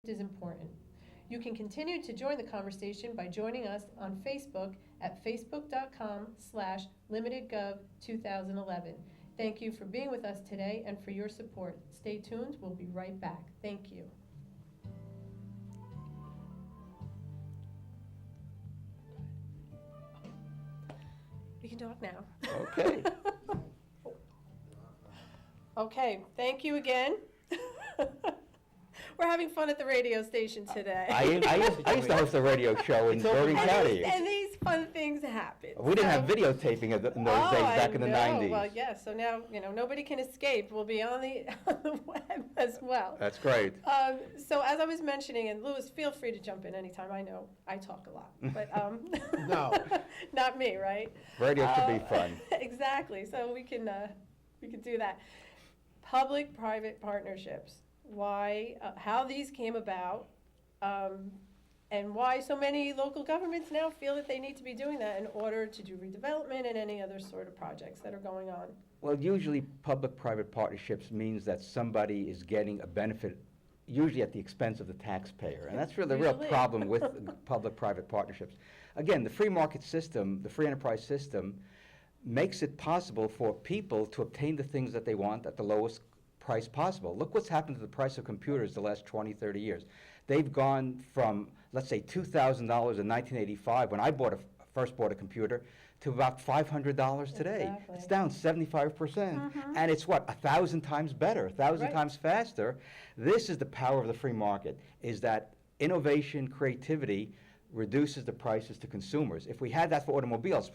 is important. You can continue to join the conversation by joining us on Facebook at facebook.com/limitedgov2011. Thank you for being with us today and for your support. Stay tuned. We'll be right back. Thank you. We can talk now. Okay. Okay, thank you again. We're having fun at the radio station today. I used to host a radio show in Bergen County. And these fun things happen. We didn't have videotaping in those days back in the 90s. Well, yes, so now, nobody can escape. We'll be on the web as well. That's great. So as I was mentioning, and Louis, feel free to jump in anytime. I know I talk a lot, but No. not me, right? Radio should be fun. Exactly, so we can do that. Public-private partnerships. Why, how these came about, and why so many local governments now feel that they need to be doing that in order to do redevelopment and any other sort of projects that are going on. Well, usually public-private partnerships means that somebody is getting a benefit, usually at the expense of the taxpayer. And that's really the real problem with public-private partnerships. Again, the free market system, the free enterprise system, makes it possible for people to obtain the things that they want at the lowest price possible. Look what's happened to the price of computers the last 20, 30 years. They've gone from, let's say, $2,000 in 1985, when I first bought a computer, to about $500 today. Exactly. It's down 75%. And it's what, 1,000 times better, 1,000 times faster. This is the power of the free market, is that innovation, creativity reduces the prices to consumers. If we had that for automobiles,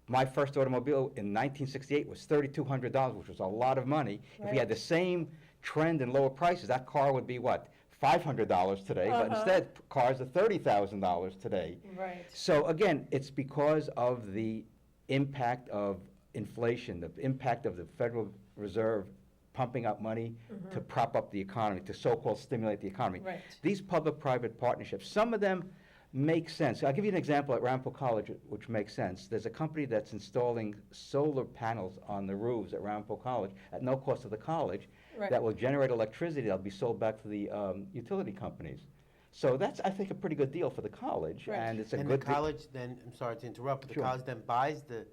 my first automobile in 1968 was $3,200, which was a lot of money. If we had the same trend in lower prices, that car would be what? $500 today, but instead cars are $30,000 today. Right. So again, it's because of the impact of inflation, the impact of the Federal Reserve pumping out money to prop up the economy, to so-called stimulate the economy. Right. These public-private partnerships, some of them make sense. I'll give you an example at Ramapo College, which makes sense. There's a company that's installing solar panels on the roofs at Ramapo College at no cost to the college that will generate electricity that'll be sold back to the utility companies. So that's, I think, a pretty good deal for the college. Right. And it's a And good the college then, I'm sorry to interrupt, but the Sure. college then buys the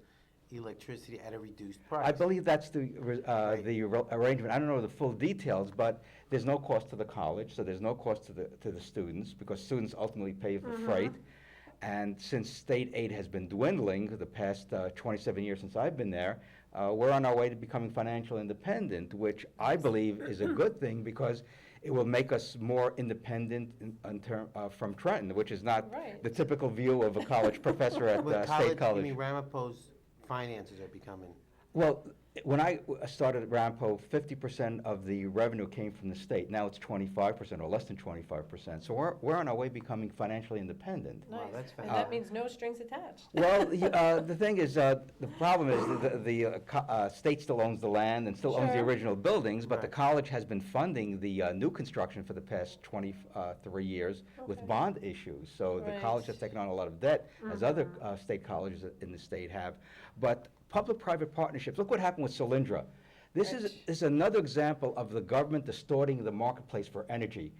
electricity at a reduced price. I believe that's the arrangement. I don't know the full details, but there's no cost to the college, so there's no cost to the students, because students ultimately pay for the freight. And since state aid has been dwindling the past 27 years since I've been there, we're on our way to becoming financially independent, which I believe is a good thing, because it will make us more independent from Trenton, which is not the typical view of a college professor at State College. You mean Ramapo's finances are becoming? Well, when I started at Ramapo, 50% of the revenue came from the state. Now it's 25% or less than 25%. So we're on our way becoming financially independent. Nice. Wow, that's And fantastic. that means no strings attached. Well, the thing is, the problem is the state still owns the land and still owns the Sure. original buildings, but the Right. college has been funding the new construction for the past 23 years with bond issues. So the Right. college has taken on a lot of debt, as other state colleges in the state have. But public-private partnerships, look what happened with Solyndra. This is another example of the government distorting the marketplace for energy.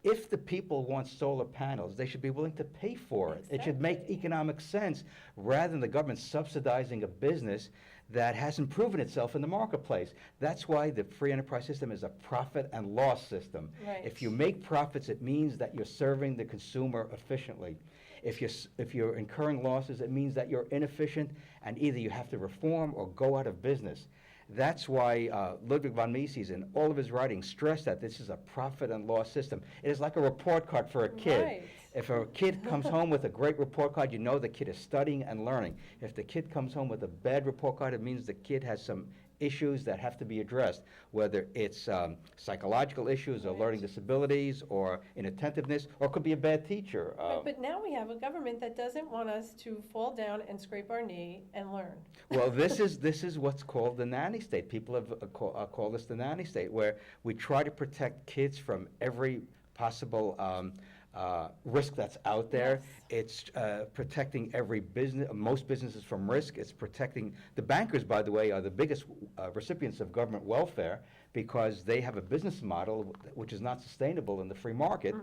If the people want solar panels, they should be willing to pay for it. It should make Exactly. economic sense, rather than the government subsidizing a business that hasn't proven itself in the marketplace. That's why the free enterprise system is a profit and loss system. Right. If you make profits, it means that you're serving the consumer efficiently. If you're incurring losses, it means that you're inefficient, and either you have to reform or go out of business. That's why Ludwig von Mises, in all of his writings, stressed that this is a profit and loss system. It is like a report card for a kid. Right. If a kid comes home with a great report card, you know the kid is studying and learning. If the kid comes home with a bad report card, it means the kid has some issues that have to be addressed, whether it's psychological issues or learning disabilities or inattentiveness, or it could be a bad teacher. But now we have a government that doesn't want us to fall down and scrape our knee and learn. Well, this is what's called the nanny state. People have called this the nanny state, where we try to protect kids from every possible risk that's out there. It's protecting most businesses from risk. It's protecting the bankers, by the way, are the biggest recipients of government welfare, because they have a business model which is not sustainable in the free market,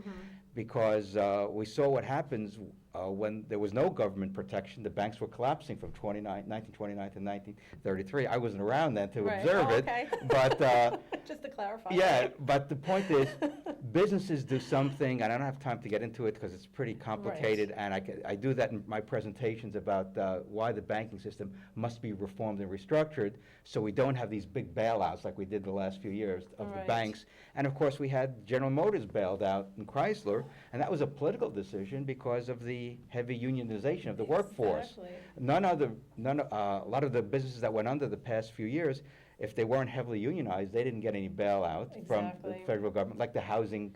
because we saw what happens when there was no government protection. The banks were collapsing from 1929 to 1933. I wasn't around then to observe it, but just to clarify. yeah, but the point is, businesses do something, and I don't have time to get into it because it's pretty complicated, and I do that in my presentations about why the banking system must be reformed and restructured so we don't have these big bailouts like we did the last few years of the banks. And of course, we had General Motors bailed out in Chrysler, and that was a political decision because of the heavy unionization of the workforce. A lot of the businesses that went under the past few years, if they weren't heavily unionized, they didn't get any bailout from the federal government, like the housing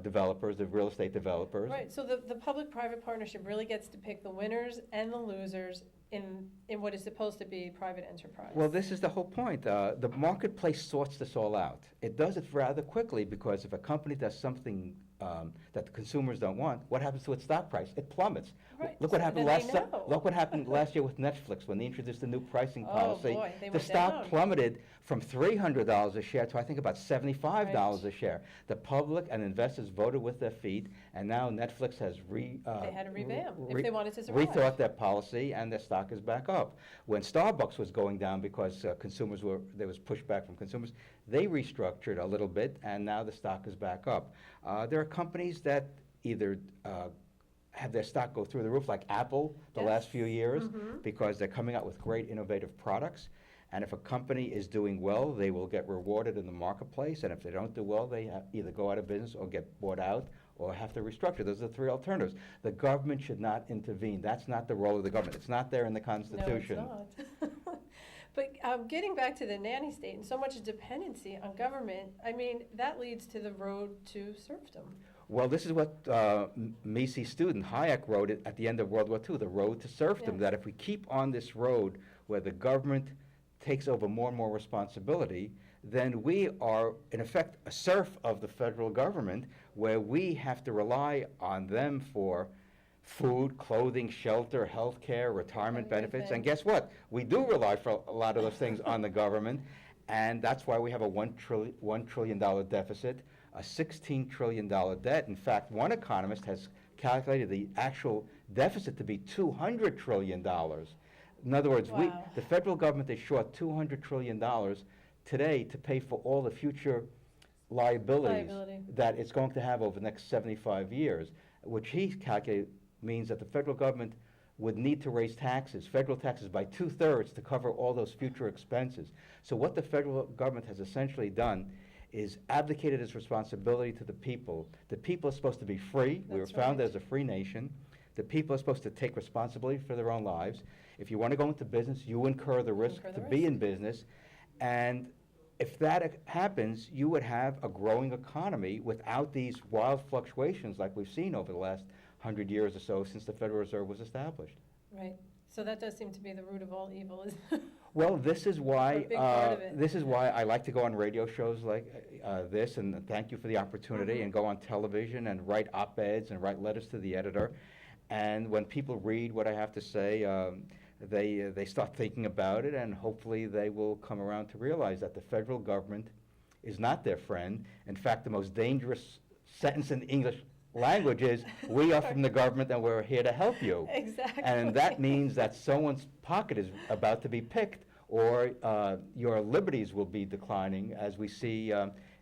developers, the real estate developers. Right, so the public-private partnership really gets to pick the winners and the losers in what is supposed to be private enterprise. Well, this is the whole point. The marketplace sorts this all out. It does it rather quickly because if a company does something that the consumers don't want, what happens to its stock price? It plummets. Right. Look what So happened then they know. Look what happened last year with Netflix when they introduced the new pricing policy. Boy, they the went stock down. plummeted from $300 a share to I think about $75 a share. The public and investors voted with their feet, and now Netflix has They had to revamp if they wanted to survive. rethought their policy, and their stock is back up. When Starbucks was going down because there was pushback from consumers, they restructured a little bit, and now the stock is back up. There are companies that either have their stock go through the roof, like Apple the last few years, because they're coming out with great innovative products. And if a company is doing well, they will get rewarded in the marketplace. And if they don't do well, they either go out of business or get bought out or have to restructure. Those are the three alternatives. The government should not intervene. That's not the role of the government. It's not there in the Constitution. No, it's not. But getting back to the nanny state and so much dependency on government, I mean, that leads to the road to serfdom. Well, this is what Mises student Hayek wrote at the end of World War II, the road to serfdom, that if we keep on this road where the government takes over more and more responsibility, then we are, in effect, a serf of the federal government, where we have to rely on them for food, clothing, shelter, health care, retirement benefits. And guess what? We do rely for a lot of those things on the government, and that's why we have a $1 trillion deficit, a $16 trillion debt. In fact, one economist has calculated the actual deficit to be $200 trillion. In other words, the federal government is short $200 trillion today to pay for all the future liabilities that it's going to have over the next 75 years, which he calculated means that the federal government would need to raise taxes, federal taxes, by 2/3 to cover all those future expenses. So what the federal government has essentially done is abdicated its responsibility to the people. The people are supposed to be free. We were founded as a free nation. The people are supposed to take responsibility for their own lives. If you want to go into business, you incur the risk to be in business. And if that happens, you would have a growing economy without these wild fluctuations like we've seen over the last 100 years or so since the Federal Reserve was established. Right. So that does seem to be the root of all evil. Well, this is why big part of it. this is why I like to go on radio shows like this, and thank you for the opportunity, and go on television and write op-eds and write letters to the editor. And when people read what I have to say, they start thinking about it, and hopefully they will come around to realize that the federal government is not their friend. In fact, the most dangerous sentence in the English language is, we are from the government and we're here to help you. Exactly. And that means that someone's pocket is about to be picked, or your liberties will be declining, as we see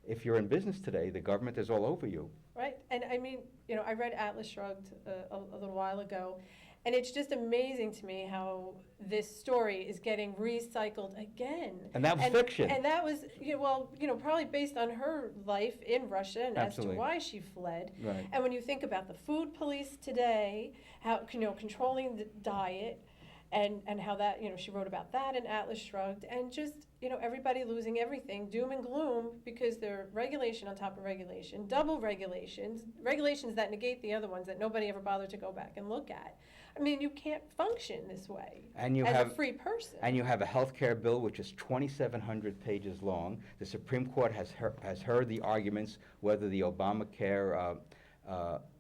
if you're in business today. The government is all over you. Right, and I mean, I read Atlas Shrugged a little while ago, and it's just amazing to me how this story is getting recycled again. And that was fiction. And that was, probably based on her life in Russia and Absolutely. as to why she fled. Right. And when you think about the food police today, how, controlling the diet, and how that, she wrote about that in Atlas Shrugged, and just, everybody losing everything, doom and gloom, because they're regulation on top of regulation, double regulations that negate the other ones that nobody ever bothered to go back and look at. I mean, you can't function this way as a free person. And you have a health care bill which is 2,700 pages long. The Supreme Court has heard the arguments whether the Obamacare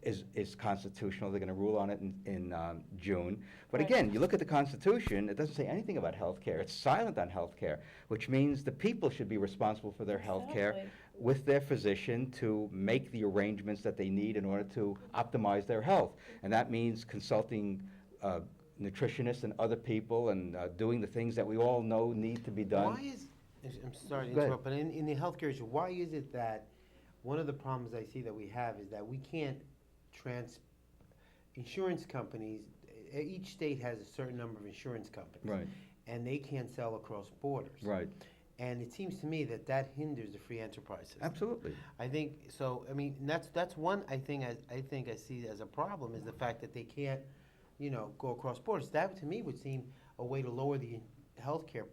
is constitutional. They're going to rule on it in June. But again, you look at the Constitution, it doesn't say anything about health care. It's silent on health care, which means the people should be responsible for their health care Exactly. with their physician to make the arrangements that they need in order to optimize their health. And that means consulting nutritionists and other people and doing the things that we all know need to be done. Why is, I'm sorry to Go ahead. interrupt, but in the healthcare issue, why is it that one of the problems I see that we have is that we can't insurance companies, each state has a certain number of insurance companies. Right, And they can't sell across borders. right, And it seems to me that that hinders the free enterprise system. absolutely. I think, so, I mean, that's one, I think I see as a problem, is the fact that they can't, go across borders. That, to me, would seem a way to lower the healthcare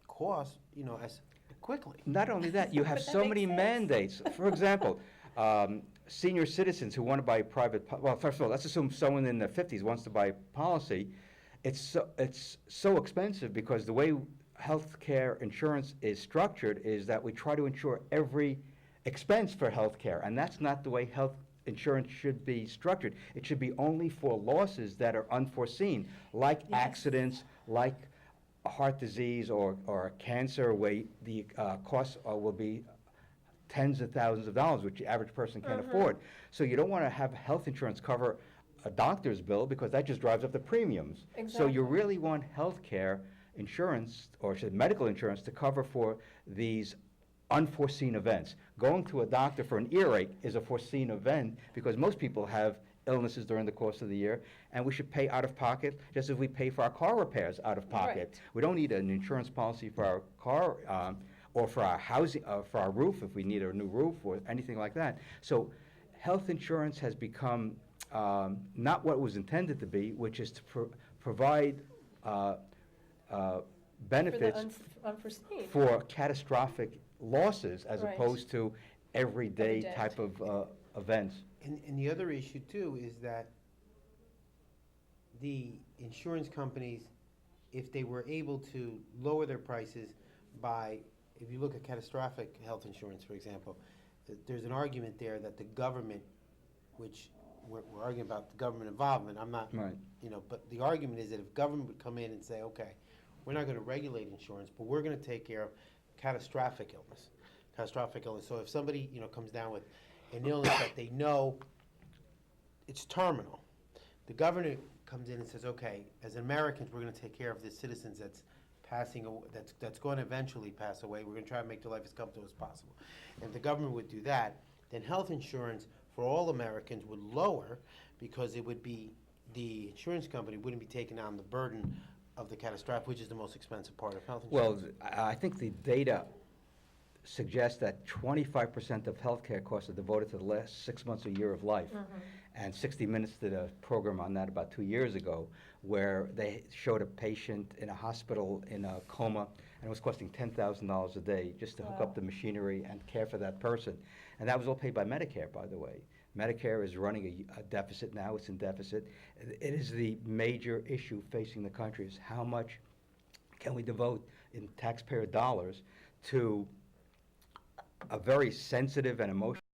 costs, as quickly. Not only that, you have But that so makes many sense. mandates. For example, senior citizens who want to buy well, first of all, let's assume someone in their 50s wants to buy policy. It's so expensive because the way health care insurance is structured is that we try to insure every expense for health care, and that's not the way health insurance should be structured. It should be only for losses that are unforeseen, like Yes. accidents, like heart disease or cancer, where the costs will be tens of thousands of dollars, which the average person can't afford. So you don't want to have health insurance cover a doctor's bill because that just drives up the premiums. So you Exactly. really want health care insurance, or medical insurance, to cover for these unforeseen events. Going to a doctor for an earache is a foreseen event because most people have illnesses during the course of the year, and we should pay out of pocket just as we pay for our car repairs out of pocket. Right. We don't need an insurance policy for our car or for our housing, for our roof if we need a new roof or anything like that. So health insurance has become not what it was intended to be, which is to provide benefits For the unforeseen. for catastrophic losses as Right. opposed to everyday Everyday. type of events. And the other issue too is that the insurance companies, if they were able to lower their prices by, if you look at catastrophic health insurance, for example, there's an argument there that the government, which we're arguing about the government involvement, I'm not, Right. but the argument is that if government would come in and say, okay, we're not gonna regulate insurance, but we're gonna take care of catastrophic illness. So if somebody, comes down with an illness that they know it's terminal, the governor comes in and says, okay, as Americans, we're gonna take care of the citizens that's that's going to eventually pass away. We're gonna try to make their life as comfortable as possible. And if the government would do that, then health insurance for all Americans would lower, because it would be, the insurance company wouldn't be taking on the burden of the catastrophic, which is the most expensive part of health Well, insurance. I think the data suggests that 25% of healthcare costs are devoted to the last 6 months or year of life. And 60 Minutes did a program on that about 2 years ago, where they showed a patient in a hospital in a coma, and it was costing $10,000 a day just to hook up Wow. the machinery and care for that person. And that was all paid by Medicare, by the way. Medicare is running a deficit now. It's in deficit. It is the major issue facing the country, is how much can we devote in taxpayer dollars to a very sensitive and emotional